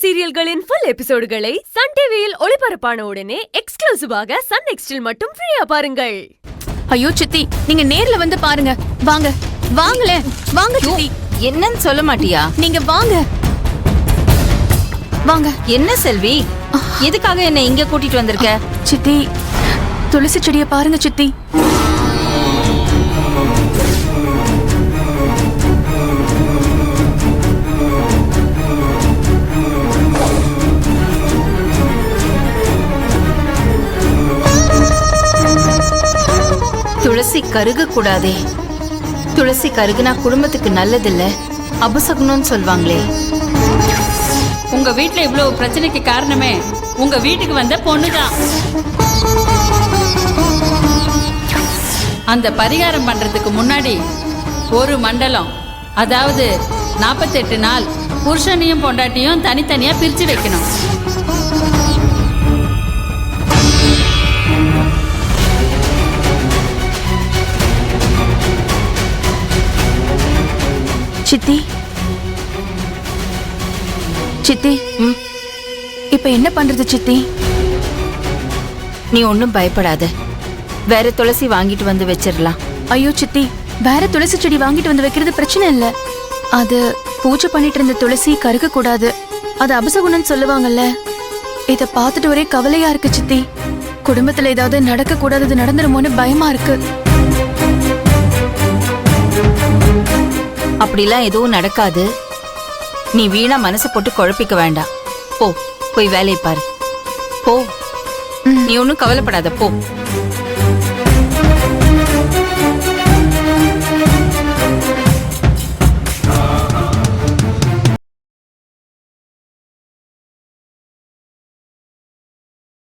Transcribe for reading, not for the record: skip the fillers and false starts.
சீரியல்களின் full எபிசோடுகளை Sun டிவியில் ஒளிபரப்பான உடனே எக்ஸ்க்ளூசிவாக சன் நெக்ஸ்டில் மட்டும் ஃப்ரீயா பாருங்கள். ஐயோ சித்தி, நீங்க நேர்ல வந்து பாருங்க. வாங்க வாங்களே, வாங்க சித்தி. என்னன்னு சொல்ல மாட்டியா? நீங்க வாங்க வாங்க. என்ன செல்வி, எதுக்காக என்ன இங்க கூட்டிட்டு வந்திருக்க? சித்தி, துளசி செடியை பாருங்க சித்தி. துளசி கருக கூடாதே. துளசி கருகுனா குடும்பத்துக்கு நல்லதில்ல, அபசகுணம்னு சொல்வாங்களே. உங்க வீட்ல இவ்வளவு பிரச்சனைக்கு காரணமே உங்க வீட்டுக்கு வந்த பொண்ணுதான். அந்த பரிகாரம் பண்றதுக்கு முன்னாடி ஒரு மண்டலம், அதாவது 48 நாள் புருஷனையும் பொண்டாட்டியும் தனித்தனியா பிரிச்சு வைக்கணும். சித்தி சித்தி, இப்ப என்ன பண்றது சித்தி? நீ ஒன்னும் பயப்படாத, வேற துளசி வாங்கிட்டு வந்து வச்சிடலாம். ஐயோ சித்தி, வேற துளசி செடி வாங்கிட்டு வந்து வைக்கிறது பிரச்சனை இல்ல. அது பூஜை பண்ணிட்டு இருந்த துளசி கருக கூடாது, அது அபசகுணம்னு சொல்லுவாங்கல்ல. இத பார்த்துட்டு ஒரே கவலையா இருக்கு சித்தி. குடும்பத்துல ஏதாவது நடக்க கூடாதது நடந்துருமோன்னு பயமா இருக்கு. அப்படிலாம் எதுவும் நடக்காது. நீ வீணா மனசை போட்டு குழப்பிக்க வேண்டாம். போ, போய் வேலையை பாரு. போ, நீ ஒன்னும் கவலைப்படாத, போ.